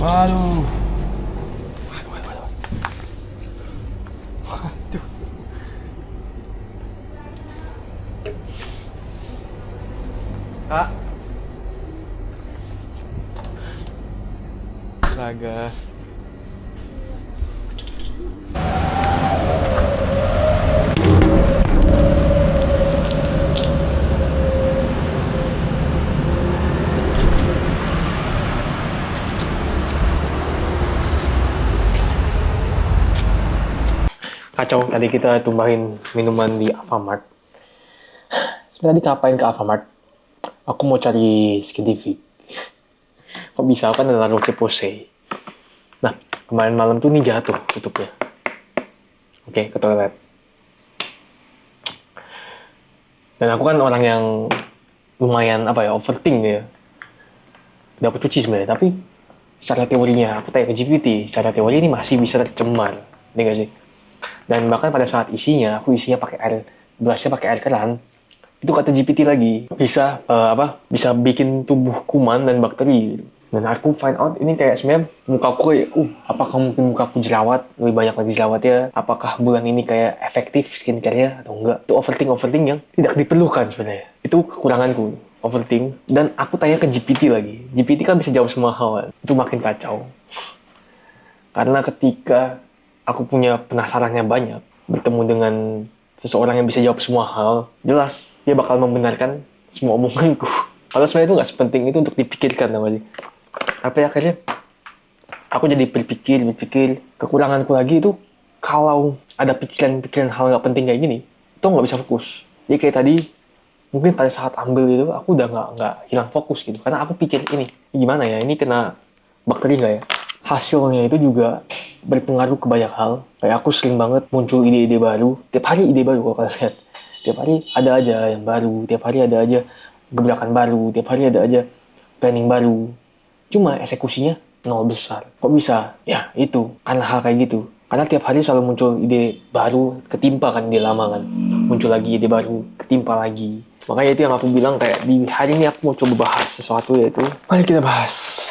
Waduh. Kak. Astaga. Kacau, tadi kita tumbahin minuman di Alfamart. Sebenarnya tadi ngapain ke Alfamart? Aku mau cari Skintivic. Kok bisa kan ada La Roche-Posay. Nah, kemarin malam tuh nih jatuh tutupnya. Oke, ke toilet. Dan aku kan orang yang lumayan overthink ya. Udah aku cuci sebenarnya, tapi secara teorinya aku tanya ke GPT, secara teori ini masih bisa tercemar, ya nggak sih? Dan bahkan pada saat aku isinya pakai air, brushnya pakai air keran, itu kata GPT lagi bisa bisa bikin tubuh kuman dan bakteri. Dan aku find out ini kayak sebenarnya mukaku kayak apakah mungkin mukaku jerawat, lebih banyak lagi jerawatnya, apakah bulan ini kayak efektif skincare-nya atau enggak. Itu overthink yang tidak diperlukan sebenarnya. Itu kekuranganku, overthink. Dan aku tanya ke GPT lagi, GPT kan bisa jawab semua hal, itu makin kacau. Karena ketika aku punya penasarannya banyak, bertemu dengan seseorang yang bisa jawab semua hal, jelas dia bakal membenarkan semua omonganku. Kalau sebenarnya itu nggak sepenting itu untuk dipikirkan namanya. Tapi akhirnya aku jadi berpikir kekuranganku lagi itu kalau ada pikiran-pikiran hal nggak penting kayak gini, itu nggak bisa fokus. Jadi kayak tadi, mungkin pada saat ambil itu aku udah nggak hilang fokus gitu, karena aku pikir ini gimana ya, ini kena bakteri nggak ya. Hasilnya itu juga berpengaruh ke banyak hal. Kayak aku sering banget muncul ide-ide baru. Tiap hari ide baru kalau kalian lihat. Tiap hari ada aja yang baru. Tiap hari ada aja gebrakan baru. Tiap hari ada aja planning baru. Cuma eksekusinya nol besar. Kok bisa? Ya itu. Karena hal kayak gitu. Karena tiap hari selalu muncul ide baru. Ketimpa kan ide lama kan. Muncul lagi ide baru. Ketimpa lagi. Makanya itu yang aku bilang kayak di hari ini aku mau coba bahas sesuatu, yaitu mari kita bahas.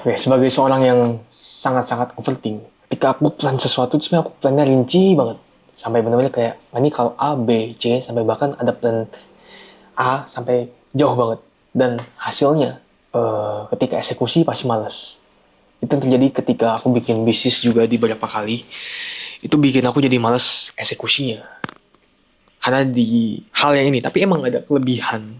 Oke, sebagai seorang yang sangat-sangat overthink, ketika aku plan sesuatu, sebenarnya aku plannya rinci banget. Sampai benar-benar kayak, ini kalau A, B, C, sampai bahkan ada plan A sampai jauh banget. Dan hasilnya, ketika eksekusi pasti malas. Itu terjadi ketika aku bikin bisnis juga di beberapa kali. Itu bikin aku jadi malas eksekusinya. Karena di hal yang ini, tapi emang ada kelebihan.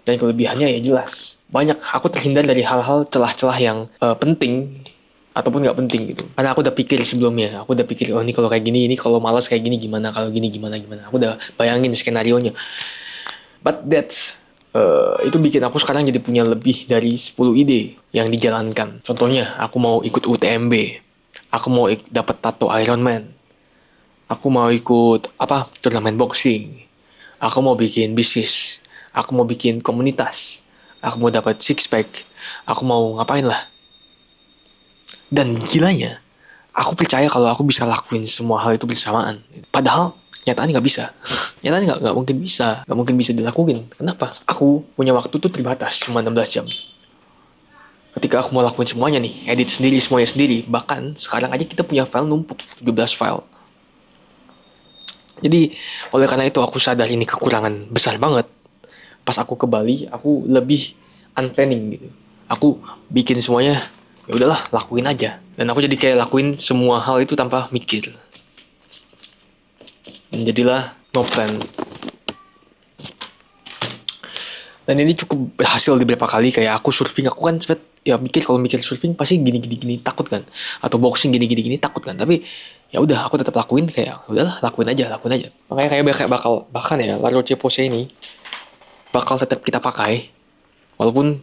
Dan kelebihannya ya jelas. Banyak aku terhindar dari hal-hal celah-celah yang penting ataupun nggak penting gitu. Karena aku udah pikir sebelumnya. Aku udah pikir, oh ini kalau kayak gini, ini kalau malas kayak gini gimana, kalau gini gimana. Aku udah bayangin skenario-nya. But itu bikin aku sekarang jadi punya lebih dari 10 ide yang dijalankan. Contohnya, aku mau ikut UTMB. Aku mau dapat tato Iron Man. Aku mau ikut turnamen boxing. Aku mau bikin bisnis. Aku mau bikin komunitas. Aku mau dapat six pack. Aku mau ngapain lah. Dan gilanya, aku percaya kalau aku bisa lakuin semua hal itu bersamaan. Padahal nyatanya nggak bisa. Nyatanya nggak mungkin bisa. Nggak mungkin bisa dilakuin. Kenapa? Aku punya waktu tuh terbatas, cuma 16 jam. Ketika aku mau lakuin semuanya nih, edit sendiri, semuanya sendiri. Bahkan sekarang aja kita punya file numpuk, 17 file. Jadi, oleh karena itu aku sadar ini kekurangan besar banget. Pas aku ke Bali, aku lebih unplanning gitu. Aku bikin semuanya, ya udahlah, lakuin aja. Dan aku jadi kayak lakuin semua hal itu tanpa mikir. Dan jadilah no plan. Dan ini cukup berhasil di beberapa kali. Kayak aku surfing, aku kan sempet ya mikir, kalau mikir surfing pasti gini gini gini takut kan, atau boxing gini gini gini takut kan. Tapi ya udah, aku tetap lakuin, kayak udahlah, lakuin aja, lakuin aja. Makanya kayak bakal bahkan ya La Roche Posay ini bakal tetap kita pakai walaupun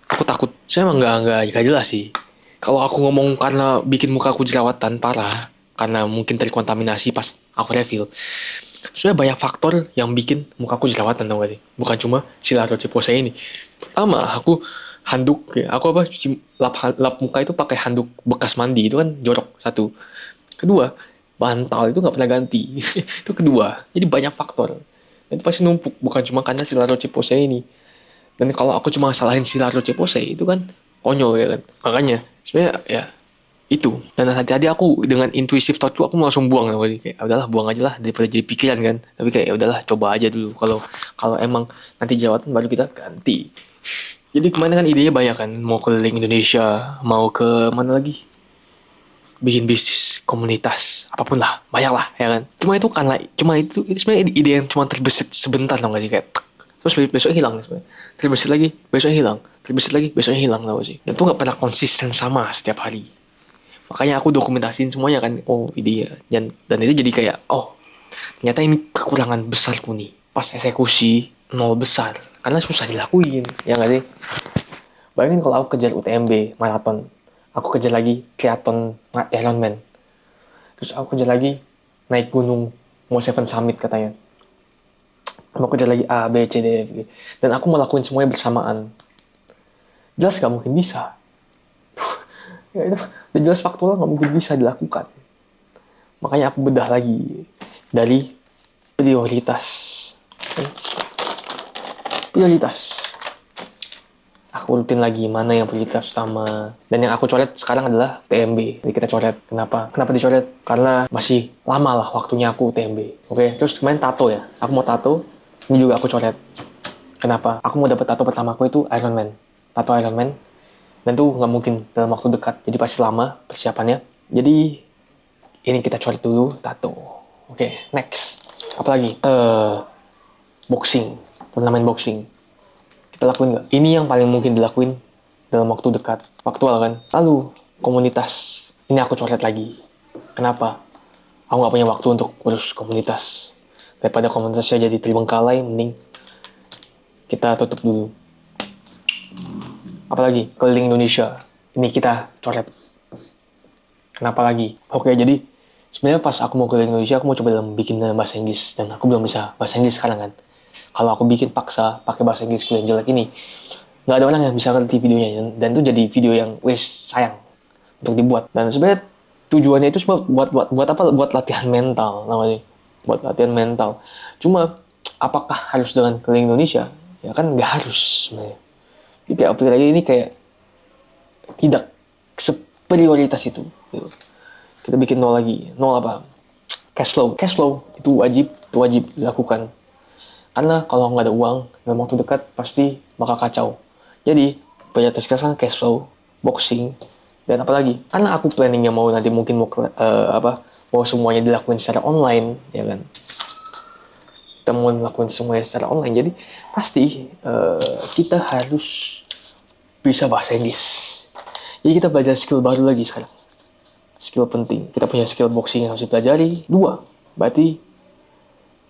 aku takut. Saya emang nggak jelas sih. Kalau aku ngomong karena bikin muka aku jerawatan parah, karena mungkin terkontaminasi pas aku refill, sebenarnya banyak faktor yang bikin muka aku jerawatan, tau gak sih? Bukan cuma si La Roche Posay ini. Pertama, aku handuk ya, aku apa cuci lap muka itu pakai handuk bekas mandi, itu kan jorok satu. Kedua, bantal itu nggak pernah ganti. Itu kedua. Jadi banyak faktor. Itu pasti numpuk, bukan cuma karena si La Roche Posay ini. Dan kalau aku cuma salahin si La Roche Posay itu kan konyol ya kan. Makanya sebenarnya ya itu. Dan tadi aku dengan intuitive thought tuh aku langsung buang, kayak udahlah, buang aja lah daripada jadi pikiran kan. Tapi kayak ya udahlah, coba aja dulu. Kalau emang nanti jerawatan baru kita ganti. Jadi kemarin kan idenya banyak kan, mau keliling Indonesia, mau ke mana lagi, bikin bisnis komunitas, apapun lah, banyak lah ya kan. Cuma itu sebenarnya ide yang cuma terbesit sebentar, tau gak sih, kayak terus besok hilang sebenarnya. Terbesit lagi, besok hilang. Terbesit lagi, besoknya hilang, tau gak sih. Dan itu gak pernah konsisten sama setiap hari. Makanya aku dokumentasiin semuanya kan. Oh, ide ya. Dan itu jadi kayak, oh, ternyata ini kekurangan besarku nih. Pas eksekusi, nol besar. Karena susah dilakuin, ya gak sih? Bayangin kalau aku kejar UTMB, maraton. Aku kejar lagi triathlon Ironman. Terus aku kejar lagi naik gunung, mau Seven Summit katanya. Mau kejar lagi A, B, C, D, F, G. Dan aku melakukan semuanya bersamaan. Jelas gak mungkin bisa. Ya itu, udah jelas faktual gak mungkin bisa dilakukan. Makanya aku bedah lagi dari prioritas. Aku rutin lagi mana yang prioritas utama. Dan yang aku coret sekarang adalah TMB. Jadi kita coret. Kenapa dicoret? Karena masih lama lah waktunya aku TMB. Oke, terus main tato ya. Aku mau tato, ini juga aku coret. Kenapa? Aku mau dapat tato pertama aku itu Ironman. Tato Ironman. Dan tuh nggak mungkin dalam waktu dekat. Jadi pasti lama persiapannya. Jadi ini kita coret dulu, tato. Oke, next. Apalagi? Boxing. Turnamen boxing. Kita lakuin nggak? Ini yang paling mungkin dilakuin dalam waktu dekat. Faktual kan? Lalu, komunitas. Ini aku coret lagi. Kenapa? Aku nggak punya waktu untuk urus komunitas. Daripada komunitasnya jadi terbengkalai, mending kita tutup dulu. Apalagi? Keliling Indonesia. Ini kita coret. Kenapa lagi? Oke, jadi sebenarnya pas aku mau keliling Indonesia, aku mau coba bikin dalam bahasa Inggris. Dan aku belum bisa bahasa Inggris sekarang kan. Kalau aku bikin paksa pakai bahasa Inggrisku yang jelek ini, nggak ada orang yang bisa ngerti videonya, dan itu jadi video yang sayang untuk dibuat. Dan sebenarnya tujuannya itu cuma buat apa? Buat latihan mental namanya, buat latihan mental. Cuma apakah harus dengan keliling Indonesia? Ya kan nggak harus sebenarnya. Jadi kayak aplikasi ini kayak tidak seprioritas itu. Gitu. Kita bikin nol lagi. Nol apa? Cash flow itu wajib dilakukan. Karena kalau nggak ada uang dalam waktu dekat pasti bakal kacau. Jadi prioritas sekarang cash flow, boxing, dan apa lagi? Karena aku planningnya mau nanti mungkin mau semuanya dilakuin secara online, ya kan? Kita mau melakukan semuanya secara online, jadi pasti kita harus bisa bahasa Inggris. Jadi kita belajar skill baru lagi sekarang. Skill penting. Kita punya skill boxing yang harus dipelajari. 2, berarti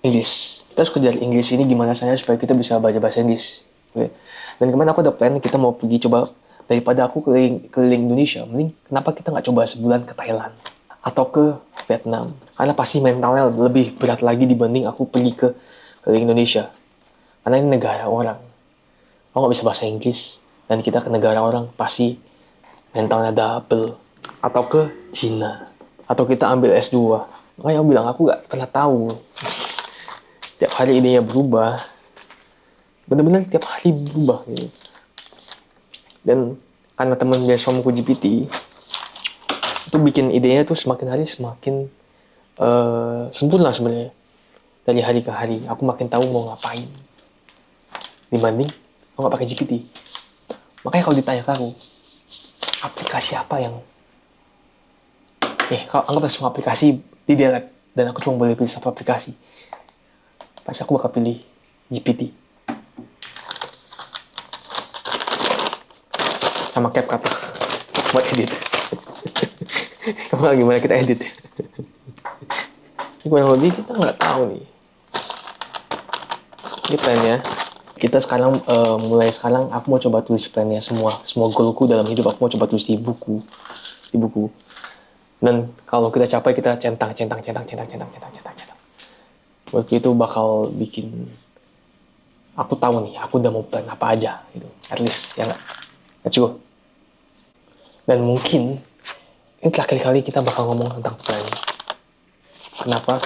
Inggris. Kita harus kejar Inggris ini gimana caranya supaya kita bisa belajar bahasa Inggris. Okay? Dan kemarin aku ada plan, kita mau pergi coba, daripada aku keliling Indonesia, mending kenapa kita nggak coba sebulan ke Thailand atau ke Vietnam? Karena pasti mentalnya lebih berat lagi dibanding aku pergi ke keliling Indonesia. Karena ini negara orang. Aku nggak bisa bahasa Inggris, dan kita ke negara orang pasti mentalnya double. Atau ke Cina, atau kita ambil S2. Makanya aku bilang aku nggak pernah tahu. Tiap hari idenya berubah. Bener-bener tiap hari berubah gitu. Dan karena teman beasiswaku GPT itu bikin idenya tuh semakin hari semakin sempurna sebenarnya. Dari hari ke hari aku makin tahu mau ngapain dibanding aku nggak pakai GPT. Makanya kalau ditanya ke aku, aplikasi apa yang kalau anggap semua aplikasi di delete dan aku cuma boleh pilih satu aplikasi, pasti aku bakal pilih GPT. sama CapCut buat edit. Gimana kita edit? Ini kurang lebih kita nggak tahu nih. Ini plannya. Kita sekarang mulai sekarang aku mau coba tulis plannya semua goalku dalam hidup aku mau coba tulis di buku. Dan kalau kita capai kita centang. Waktu itu bakal bikin aku tahu nih aku udah mau plan apa aja gitu. At least ya nggak. Let's go. Dan mungkin ini terakhir kali kita bakal ngomong tentang plan. Kenapa?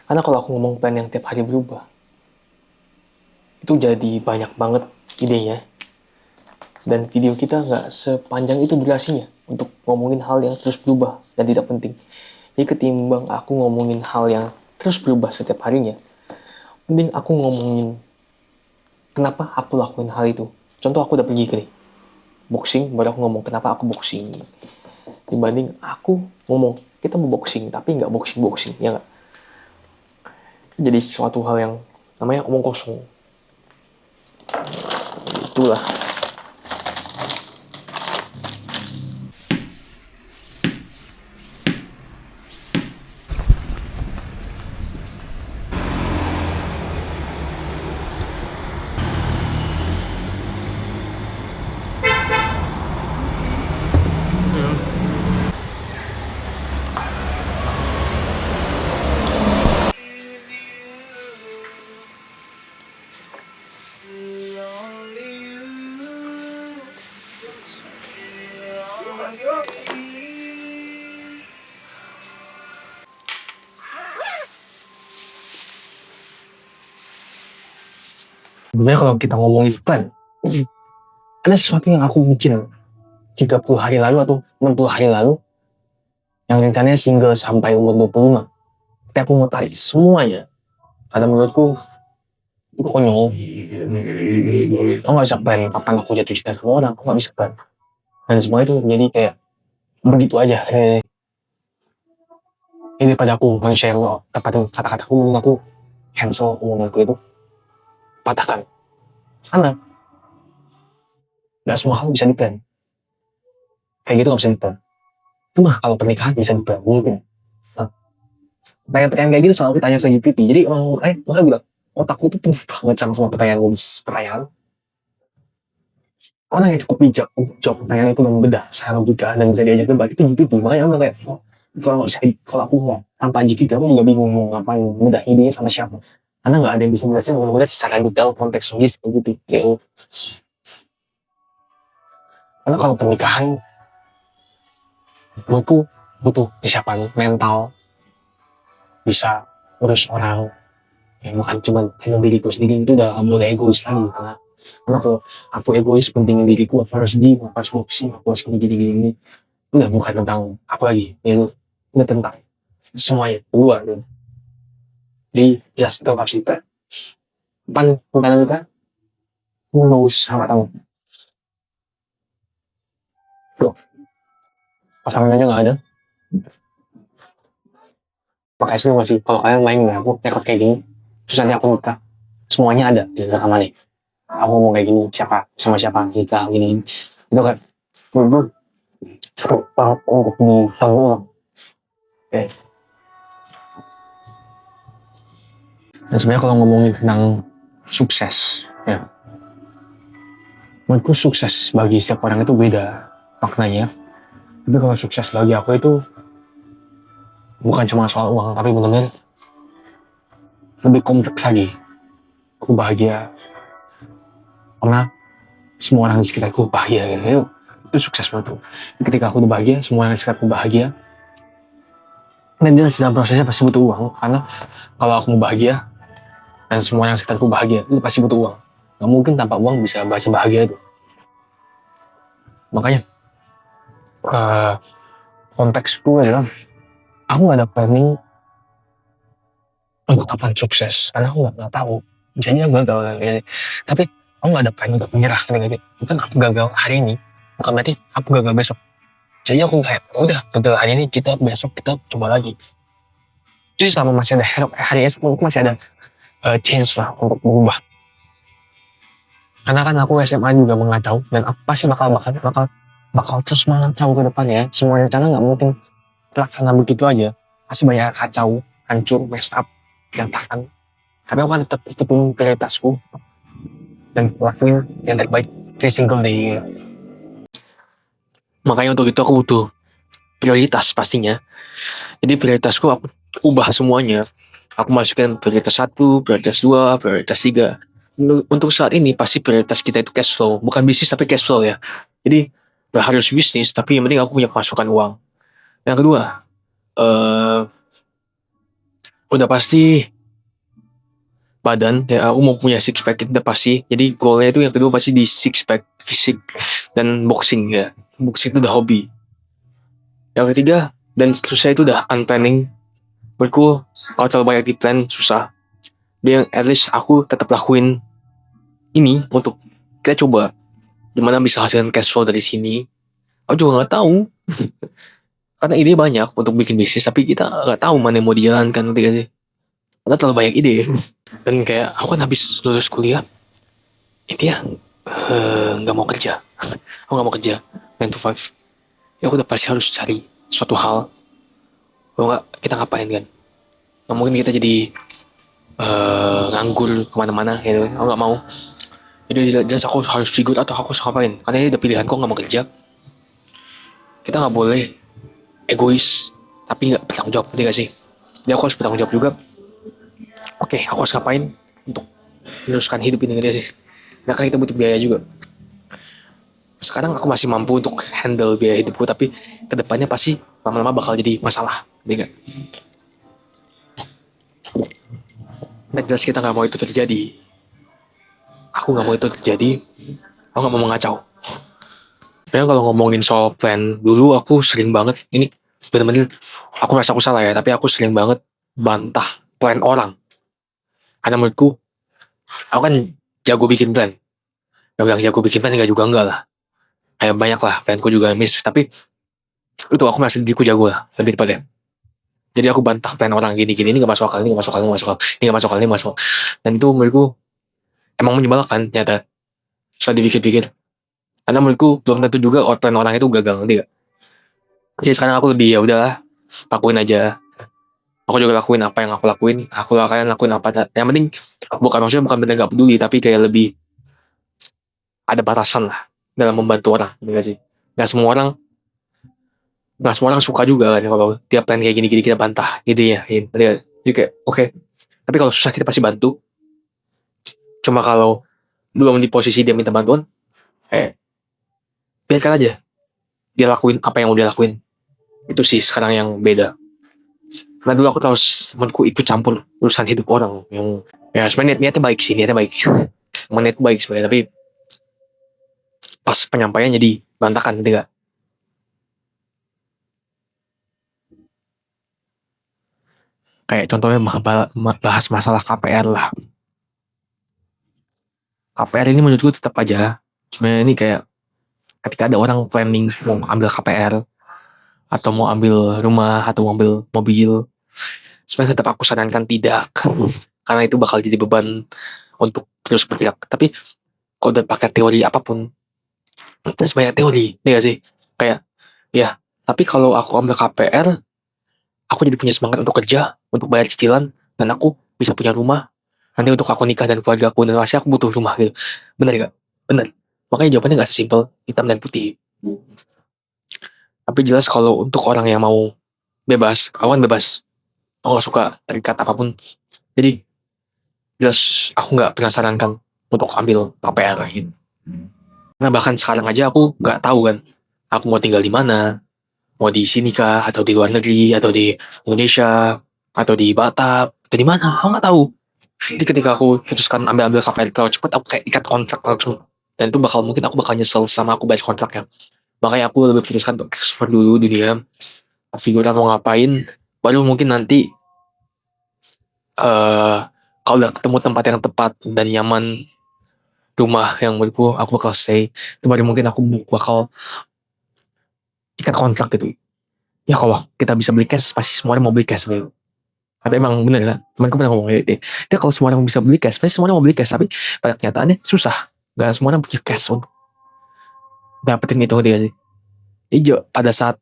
Karena kalau aku ngomong plan yang tiap hari berubah, itu jadi banyak banget idenya. Dan video kita nggak sepanjang itu durasinya untuk ngomongin hal yang terus berubah dan tidak penting. Jadi ketimbang aku ngomongin hal yang terus berubah setiap harinya, mending aku ngomongin kenapa aku lakuin hal itu. Contoh aku udah pergi ke boxing, baru aku ngomong kenapa aku boxing. Dibanding aku ngomong kita mau boxing tapi nggak boxing, ya nggak? Jadi suatu hal yang namanya omong kosong. Itulah. Sebenarnya kalau kita ngomongin plan, ada sesuatu yang aku bikin 30 hari lalu atau 60 hari lalu yang rencananya single sampai umur 25. Tapi aku mau tarik semuanya. Karena menurutku itu konyol. Aku gak bisa plan kapan aku jatuh cinta sama orang, aku gak bisa plan. Dan semua itu jadi kayak begitu aja. Ini daripada aku men-share kata-kataku, mending aku cancel omonganku itu, patahkan. Karena gak semua hal bisa di-plan. Kayak gitu gak bisa di-plan. Cuma kalau pernikahan bisa di-plan, mungkin. Pertanyaan kayak gitu selalu ditanya ke GPT. Jadi makanya bilang, otakku tuh penuh banget sama pertanyaan. Orang yang cukup bijak untuk jawab pertanyaan itu dan membedah secara logika dan bisa diajak debat itu GPT. Makanya aku kayak, kalau aku mau tanpa GPT aku juga bingung mau ngapain, membedah idenya sama siapa. Karena nggak ada yang bisa menjelaskan benar-benar secara detail konteks logis gitu. Karena kalau pernikahan butuh kesiapan mental, bisa urus orang yang bukan cuma hanya diriku sendiri, itu udah mulai egois lagi. Karena kalau aku egois pentingin diriku, aku harus aku harus boxing, aku harus gini. Itu udah bukan tentang aku lagi, itu udah tentang semuanya luar. Jadi just itu harus kita rencana kita who knows sama tahu. Loh, pasangan aja nggak ada. Makanya sih masih kalau kalian main dengan aku rekod kayak gini, terus nanti aku minta semuanya ada di rekaman nih. Aku mau kayak gini, siapa sama siapa kita gini, itu kan seru banget untuk ditonton ulang. Oke. Dan sebenarnya kalau ngomongin tentang sukses, ya, menurutku sukses bagi setiap orang itu beda maknanya. Tapi kalau sukses bagi aku itu bukan cuma soal uang, tapi benar-benar lebih kompleks lagi. Aku bahagia karena semua orang di sekitarku bahagia gitu. Itu sukses menurutku. Ketika aku udah bahagia, semua orang di sekitarku bahagia. Dan jelas dalam prosesnya pasti butuh uang. Karena kalau aku mau bahagia dan semua orang di sekitarku bahagia, itu pasti butuh uang. Gak mungkin tanpa uang bisa bahagia itu. Makanya konteksku adalah aku gak ada planning untuk kapan sukses, karena aku gak tahu. Jadi aku gagal gitu. Tapi aku gak ada planning untuk menyerah gitu. Bukan aku gagal hari ini, bukan berarti aku gagal besok. Jadi aku kayak udah gagal hari ini, kita besok kita coba lagi. Jadi selama masih ada hari esok, masih ada chance lah untuk berubah. Karena kan aku SMA juga mengacau dan aku pasti bakal terus mengacau ke depannya. Semua rencana nggak mungkin terlaksana begitu aja. Pasti banyak kacau, hancur, mess up, berantakan. Tapi aku kan tetap tetepin prioritasku dan lakuin yang terbaik every single day. Makanya untuk itu aku butuh prioritas pastinya. Jadi prioritasku aku ubah semuanya. Aku masukin prioritas 1, prioritas 2, prioritas 3. Untuk saat ini pasti prioritas kita itu cash flow. Bukan bisnis tapi cash flow ya. Jadi gak harus bisnis tapi yang penting aku punya pemasukan uang. Yang kedua, udah pasti badan ya, aku mau punya six pack itu udah pasti. Jadi goalnya itu yang kedua pasti di six pack fisik dan boxing ya. Boxing itu udah hobi. Yang ketiga dan seterusnya itu udah unplanning. Menurutku kalau terlalu banyak di plan susah. Dia at least aku tetap lakuin ini untuk kita coba gimana bisa hasilkan cash flow dari sini. Aku juga nggak tahu karena ide banyak untuk bikin bisnis tapi kita nggak tahu mana yang mau dijalankan, ngerti gak sih? Karena terlalu banyak ide. Dan kayak aku kan habis lulus kuliah, intinya nggak mau kerja. Aku nggak mau kerja 9 to 5. Ya aku udah pasti harus cari suatu hal. Kalau nggak kita ngapain kan? Nggak mungkin kita jadi nganggur kemana-mana gitu. Aku nggak mau. Jadi jelas aku harus figure atau aku harus ngapain. Karena ini udah pilihan kok nggak mau kerja. Kita nggak boleh egois tapi nggak bertanggung jawab, ngerti gak sih? Jadi aku harus bertanggung jawab juga. Oke, aku harus ngapain untuk meneruskan hidup ini, ngerti sih? Nah kan kita butuh biaya juga. Sekarang aku masih mampu untuk handle biaya hidupku, tapi kedepannya pasti lama-lama bakal jadi masalah, ngerti gak? Dan jelas kita nggak mau itu terjadi. Aku nggak mau itu terjadi. Aku nggak mau mengacau. Memang kalau ngomongin soal plan, dulu aku sering banget, ini bener-bener aku merasa aku salah ya, tapi aku sering banget bantah plan orang. Karena menurutku, aku kan jago bikin plan. Gak bilang jago bikin plan, enggak lah. Kayak banyak lah, planku juga miss. Tapi itu aku merasa diriku jago lah, lebih tepatnya. Jadi aku bantah plan orang gini-gini, ini gak masuk akal, ini gak masuk akal, ini gak masuk akal, ini gak masuk akal, ini gak masuk akal. Dan itu menurutku emang menyebalkan ternyata. Setelah dipikir-pikir. Karena menurutku belum tentu juga plan orang itu gagal, ngerti gak? Jadi sekarang aku lebih ya udahlah, lakuin aja. Aku juga lakuin apa yang aku lakuin. Aku lakuin apa. Yang penting maksudnya bukan benar gak peduli, tapi kayak lebih ada batasan lah dalam membantu orang, ngerti gak sih? Gak semua orang suka juga kan kalau tiap plan kayak gini-gini kita bantah gitu ya. Jadi kayak oke. Tapi kalau susah kita pasti bantu. Cuma kalau belum di posisi dia minta bantuan, biarkan aja dia lakuin apa yang udah lakuin. Itu sih sekarang yang beda. Karena dulu aku terus menurutku ikut campur urusan hidup orang yang ya sebenarnya niatnya baik sih, niatnya baik. Niatnya baik sebenarnya, tapi pas penyampaian jadi berantakan, gitu gak? Kayak contohnya bahas masalah KPR lah. KPR ini menurutku tetap aja. Sebenarnya ini kayak ketika ada orang planning mau ambil KPR atau mau ambil rumah atau mau ambil mobil, sebenarnya tetap aku sarankan tidak. Karena itu bakal jadi beban untuk terus bergerak. Tapi kalau udah pakai teori apapun, terus banyak teori, ya gak sih? Kayak, ya, tapi kalau aku ambil KPR, aku jadi punya semangat untuk kerja, untuk bayar cicilan, dan aku bisa punya rumah. Nanti untuk aku nikah dan keluarga aku, dan pasti aku butuh rumah gitu. Bener gak? Bener. Makanya jawabannya gak sesimpel hitam dan putih. Tapi jelas kalau untuk orang yang mau bebas, aku kan bebas. Aku gak suka terikat apapun. Jadi, jelas aku gak pernah sarankan untuk ambil KPR gitu. Nah bahkan sekarang aja aku gak tahu kan, aku mau tinggal di mana, mau di sini kah, atau di luar negeri, atau di Indonesia, atau di Batam, atau di mana, aku nggak tahu. Jadi ketika aku putuskan ambil KPR terlalu cepat, aku kayak ikat kontrak langsung, dan itu mungkin aku bakal nyesel sama aku bayar kontraknya. Makanya aku lebih putuskan untuk explore dulu dunia, figuran mau ngapain, baru mungkin nanti kalau udah ketemu tempat yang tepat dan nyaman, rumah yang menurutku aku bakal stay, itu baru mungkin aku bakal ikat kontrak gitu. Ya kalau kita bisa beli cash, pasti semua orang mau beli cash. Tapi emang bener lah, temanku pernah ngomong gitu. Dia kalau semua orang bisa beli cash, pasti semua orang mau beli cash. Tapi pada kenyataannya susah. Gak semua orang punya cash untuk dapetin itu, ngerti gak sih? Jadi pada saat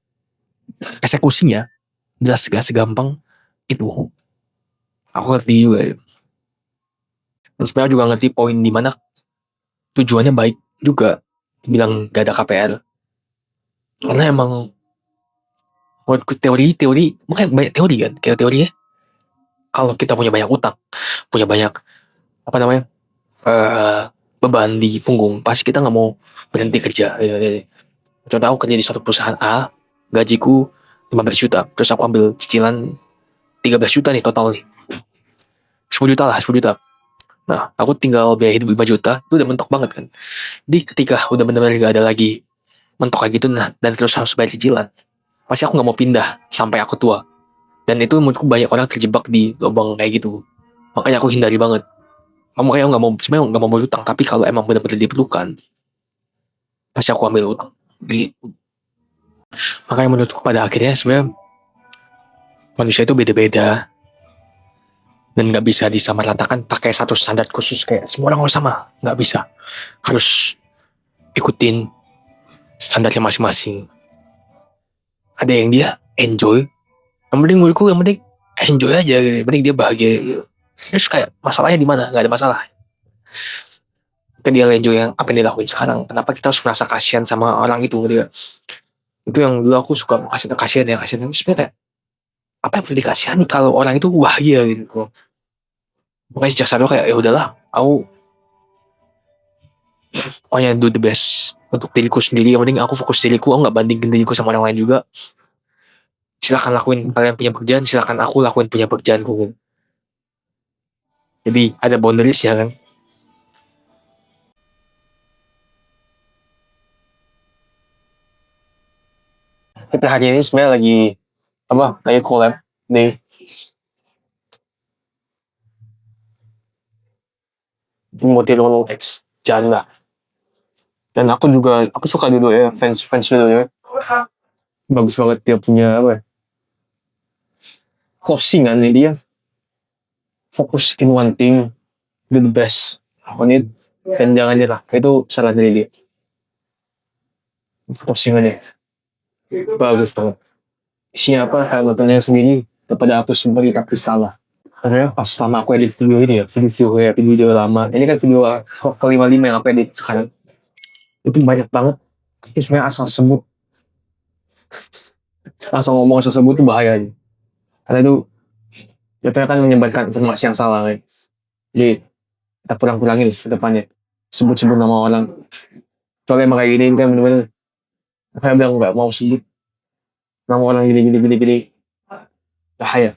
eksekusinya jelas gak segampang itu. Aku ngerti juga ya. Terus sebenarnya juga ngerti poin di mana tujuannya baik juga bilang gak ada KPR. Karena emang menurutku teori makanya banyak teori kan, kayak teorinya kalau kita punya banyak utang, punya banyak apa namanya beban di punggung, pasti kita nggak mau berhenti kerja gitu. Contoh aku kerja di suatu perusahaan A, gajiku 15 juta, terus aku ambil cicilan 13 juta nih total nih, 10 juta lah, 10 juta. Nah, aku tinggal biaya hidup 5 juta, itu udah mentok banget kan. Jadi ketika udah benar-benar gak ada lagi mentok kayak gitu, nah, dan terus harus bayar cicilan, pasti aku gak mau pindah sampai aku tua. Dan itu menurutku banyak orang terjebak di lubang kayak gitu. Makanya aku hindari banget. Makanya aku sebenarnya gak mau berutang, tapi kalau emang benar-benar diperlukan, pasti aku ambil utang. Gitu. Makanya menurutku pada akhirnya sebenarnya manusia itu beda-beda. Dan gak bisa disamaratakan pakai satu standar khusus kayak semua orang harus sama. Gak bisa. Harus ikutin standarnya masing-masing. Ada yang dia enjoy. Yang penting menurutku yang penting enjoy aja gitu. Yang penting dia bahagia gitu. Terus kayak masalahnya di mana? Gak ada masalah. Kita dia enjoy yang apa yang dia lakuin sekarang. Kenapa kita harus merasa kasihan sama orang itu gitu. Itu yang dulu aku suka kasihan. Sebenarnya apa yang perlu dikasihani kalau orang itu bahagia gitu. Makanya sejak saat itu kayak ya udahlah, aku pokoknya do the best untuk diriku sendiri. Yang penting aku fokus diriku, aku nggak bandingin diriku sama orang lain juga. Silakan lakuin kalian punya pekerjaan, silakan aku lakuin punya pekerjaanku. Jadi ada boundaries ya kan. Kita hari ini sebenarnya lagi collab nih. Motilolo X Janda. Dan aku suka dulu ya, fans dulu ya. Bagus banget dia punya closing-an nih dia. Focus in one thing, do the best on it, dan jangan nyerah. Itu salah dari dia. Closing-annya bagus banget. Isinya apa? Saya nontonnya sendiri daripada aku sendiri tapi salah. Karena pas selama aku edit video ini ya, video lama. Ini kan video ke-55 yang aku edit sekarang. Itu banyak banget. Ini sebenarnya asal sebut itu bahaya aja. Karena itu ya ternyata menyebarkan informasi yang salah kan. Jadi kita kurang-kurangin ke depannya. Sebut-sebut nama orang. Soalnya emang kayak gini kan bener-bener. Saya bilang gak mau sebut nama orang gini. Bahaya.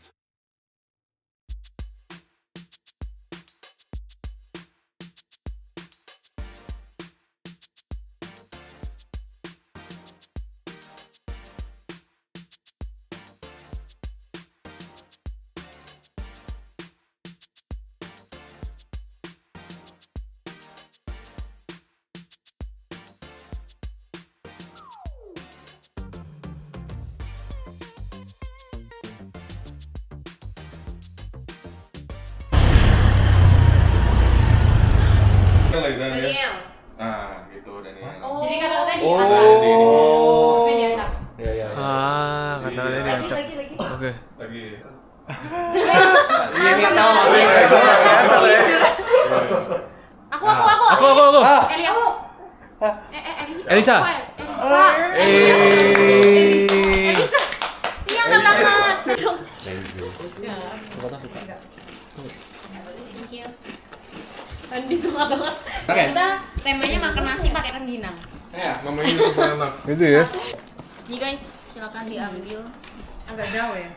Daniel. Nah, gitu Daniel. Oh. Jadi kata-katanya di Oh. atas. Tapi di atas. Iya. Kata-katanya diacak. Oke. Lagi. Iya, kita tahu. Aku. Elisa. Elisa. Iya, enggak banget. Andi suka banget. Oke. Kita temanya makan nasi pakai rengginang. Ya, namanya itu enak. Gitu ya. Nih guys, silakan diambil. Agak jauh ya.